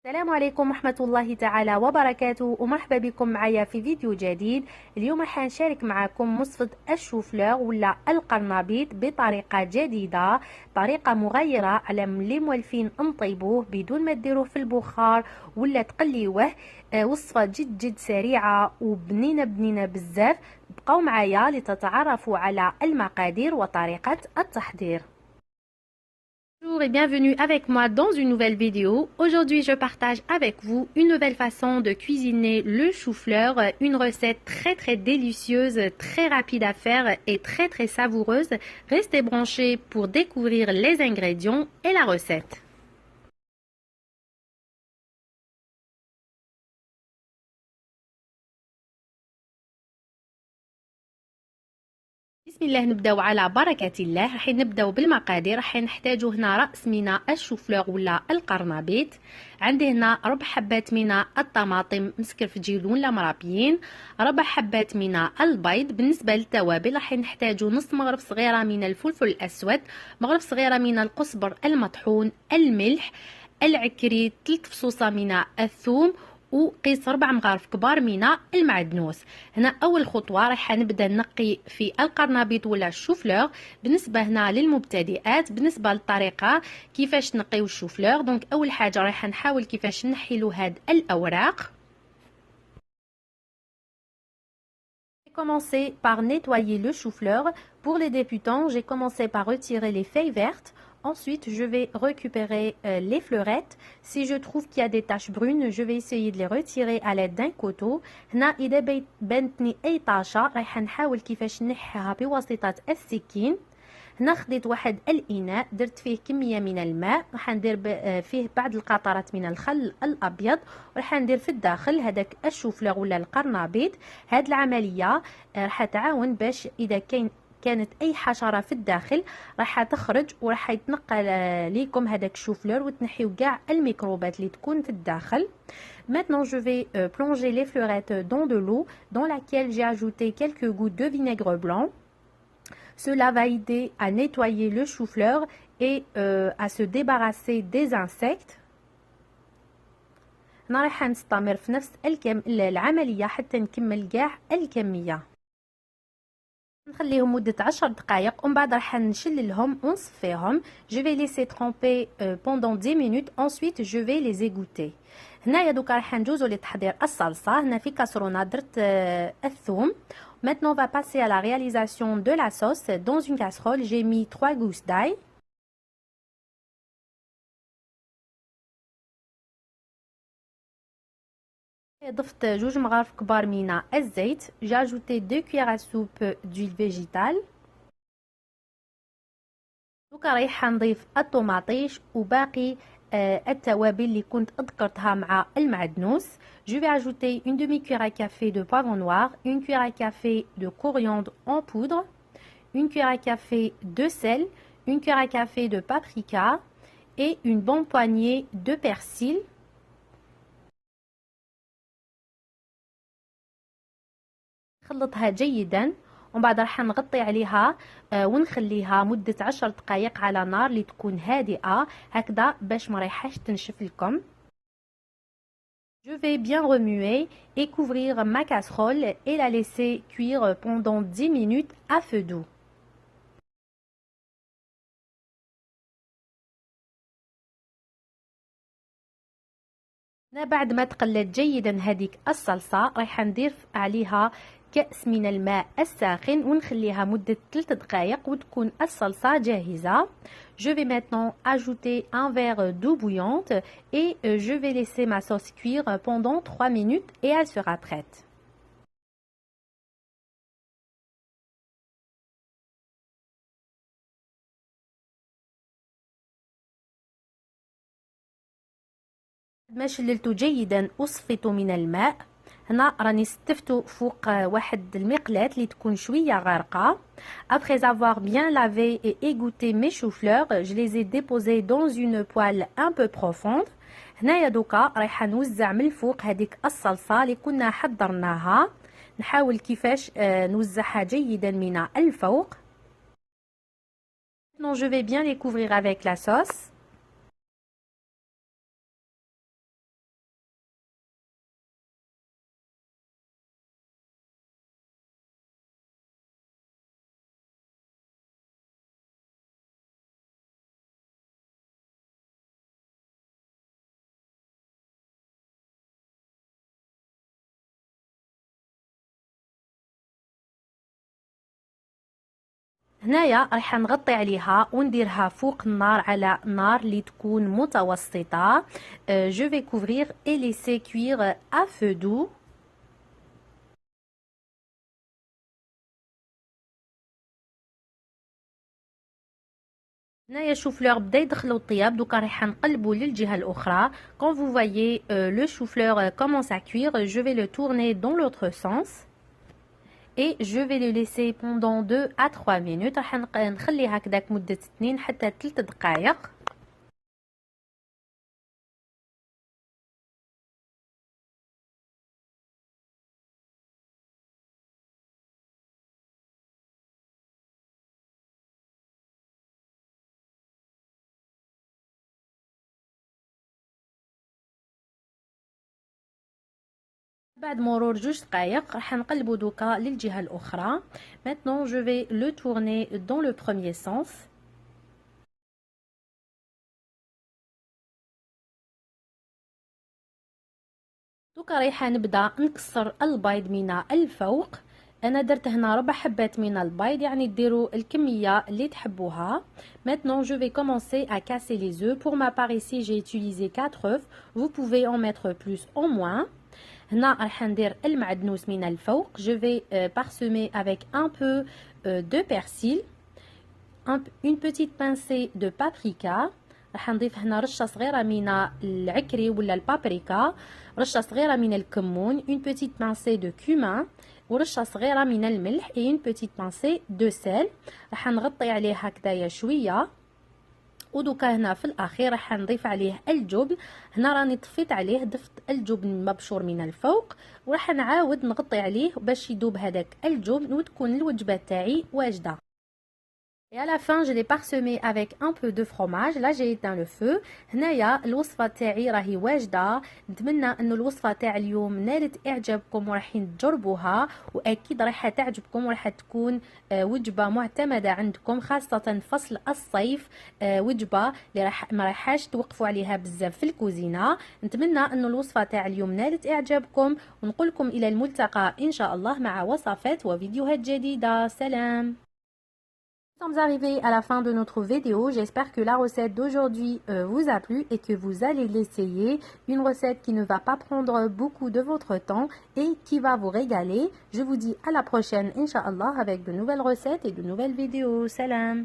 السلام عليكم ورحمة الله تعالى وبركاته، ومرحبا بكم معايا في فيديو جديد. اليوم راح نشارك معكم وصفة الشوفلور ولا القرنبيط بطريقة جديدة، طريقة مغيرة على ملي موالفين نطيبوه بدون ما ديروه في البخار ولا تقليوه. وصفة جد سريعة وبنينة بزاف. بقوا معايا لتتعرفوا على المقادير وطريقة التحضير. Bonjour et bienvenue avec moi dans une nouvelle vidéo. Aujourd'hui, je partage avec vous une nouvelle façon de cuisiner le chou-fleur, une recette très délicieuse, très rapide à faire et très savoureuse. Restez branchés pour découvrir les ingrédients et la recette. بسم الله نبداو على بركة الله. راح نبداو بالمقادير. راح نحتاجو هنا رأس من الشوفلور ولا القرنبيط. عندي هنا ربع حبات من الطماطم مسكرفجين ولا مرابيين، ربع حبات من البيض. بالنسبة للتوابل راح نحتاجو نص مغرف صغيرة من الفلفل الأسود، مغرف صغيرة من القزبر المطحون، الملح، العكريت، 3 فصوصة من الثوم، وقيس 4 مغارف كبار من المعدنوس. هنا اول خطوه راح نبدا نقي في القرنبيط ولا الشوفلور. بالنسبه هنا للمبتدئات، بالنسبه للطريقه كيفاش نقيو الشوفلور، دونك اول حاجه راح نحاول كيفاش نحيلو هاد الاوراق. Commencer par nettoyer le chou-fleur. Pour les débutants, j'ai commencé par retirer les feuilles vertes. Ensuite, je vais récupérer les fleurettes. Si je trouve qu'il y a des taches brunes, je vais essayer de les retirer à l'aide d'un couteau. هنا إذا بنتني أي طاشة راح نحاول كيفاش نحيها بواسطة السكين. هنا خديت واحد الاناء، درت فيه كميه من الماء، راح ندير فيه بعض القطرات من الخل الابيض، وراح ندير في الداخل هذاك الشوفلور ولا القرنبيط. هاد العمليه راح تعاون باش اذا كانت اي حشره في الداخل راح تخرج، وراح يتنقل ليكم هذاك الشوفلور وتنحيو كاع الميكروبات اللي تكون في الداخل. Maintenant, je vais plonger les fleurettes dans de l'eau dans laquelle j'ai ajouté quelques gouttes de vinaigre blanc. Cela va aider à nettoyer le chou-fleur et à se débarrasser des insectes. راح نستمر في نفس العملية حتى نكمل كاع الكمية. نخليهم مدة 10 دقائق ومن بعد راح نشللهم ونصفيهم. Je vais laisser tremper pendant 10 minutes. Ensuite, je vais les égoutter. هنايا دوكا راح ندوزو لتحضير الصلصة. هنا في كاسرونة درت الثوم. Maintenant, on va passer à la réalisation de la sauce. Dans une casserole, j'ai mis 3 gousses d'ail. ضفت 2 مغارف كبار من الزيت. J'ai ajouté 2 cuillères à soupe d'huile végétale. دوكا رايح نضيف الطماطيش وباقي التوابل اللي كنت ذكرتها مع المعدنوس. Je vais ajouter une demi-cuillère à café de poivron noir, une cuillère à café de coriandre en poudre, une cuillère à café de sel, une cuillère à café de paprika et une bonne poignée de persil. خلطها جيدا ومن بعد راح نغطي عليها ونخليها مدة 10 دقائق على نار اللي تكون هادئة هكذا باش ما رايحاش تنشف لكم. Je vais bien remuer et couvrir ma casserole et la laisser cuire pendant 10 minutes à feu doux. بعد ما تقلت جيدا هذيك الصلصة راح ندير عليها كأس من الماء الساخن ونخليها مدة 3 دقائق وتكون الصلصة جاهزة. Je vais maintenant ajouter un verre d'eau bouillante et je vais laisser ma sauce cuire pendant 3 minutes et elle sera prête. ما شللته جيدا وصفيته من الماء. هنا راني ستفتو فوق واحد المقلاة اللي تكون شويه غارقه. Après avoir bien lavé et égoutté mes choux-fleurs, je les ai déposés dans une poêle un peu profonde. هنايا دوكا رايحه نوزع من الفوق هذيك الصلصه اللي كنا حضرناها. نحاول كيفاش نوزعها جيدا من الفوق. Maintenant, je vais bien les couvrir avec la sauce. هنايا راح نغطي عليها ونديرها فوق النار على نار اللي تكون متوسطة. Je vais couvrir et laisser cuire à feu doux. هنايا الشوفلور بدا يدخلوا الطياب، دوكا راح نقلبوا للجهه الاخرى. Quand vous voyez le chou-fleur commence à cuire, je vais le tourner dans l'autre sens et je vais le laisser pendant 2 à 3 minutes. راح نخليه هكذاك مده 2 حتى 3 دقائق. بعد مرور 2 دقائق راح نقلبو دوكا للجهه الاخرى. Maintenant je vais le tourner dans le premier sens. دوكا رايح نبدا نكسر البيض من الفوق. انا درت هنا 4 حبات من البيض، يعني ديروا الكميه اللي تحبوها. Maintenant je vais commencer à casser les œufs. Pour ma part ici j'ai utilisé 4 œufs. Vous pouvez en mettre plus ou moins. هنا راح ندير المعدنوس من الفوق. Je vais parsemer avec un peu de persil, une petite pincée de paprika. راح نضيف هنا رشه صغيره من العكري ولا البابريكا، رشه صغيره من الكمون، une petite pincée de cumin ورشه صغيره من الملح et une petite pincée de sel. راح نغطي عليه هكذايا شويه. ودوكا هنا في الاخير راح نضيف عليه الجبن. هنا راني طفيت عليه، ضفت الجبن المبشور من الفوق وراح نعاود نغطي عليه باش يذوب هذاك الجبن وتكون الوجبه تاعي واجده. Et à la fin je l'ai parsemé avec un peu de fromage. Là j'ai éteint le feu. هنايا الوصفه تاعي راهي واجده. نتمنى انه الوصفه تاع اليوم نالت اعجابكم وراحين تجربوها، واكيد راح تعجبكم وراح تكون وجبه معتمده عندكم خاصه فصل الصيف. وجبه اللي ما راحاش توقفوا عليها بزاف في الكوزينه. نتمنى انه الوصفه تاع اليوم نالت اعجابكم، ونقول لكم الى الملتقى ان شاء الله مع وصفات وفيديوهات جديده. سلام. Nous sommes arrivés à la fin de notre vidéo. J'espère que la recette d'aujourd'hui vous a plu et que vous allez l'essayer. Une recette qui ne va pas prendre beaucoup de votre temps et qui va vous régaler. Je vous dis à la prochaine, Inch'Allah, avec de nouvelles recettes et de nouvelles vidéos. Salam!